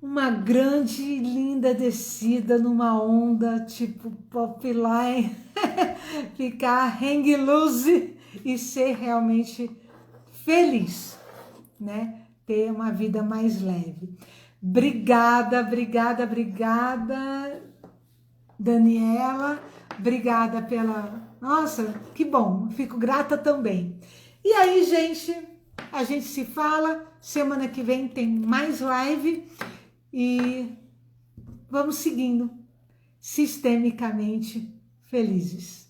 uma grande e linda descida numa onda tipo pop line, ficar hang loose e ser realmente feliz, né? Ter uma vida mais leve. Obrigada, obrigada, obrigada, Daniela. Obrigada pela... Nossa, que bom, fico grata também. E aí, gente, a gente se fala. Semana que vem tem mais live. E vamos seguindo sistemicamente felizes.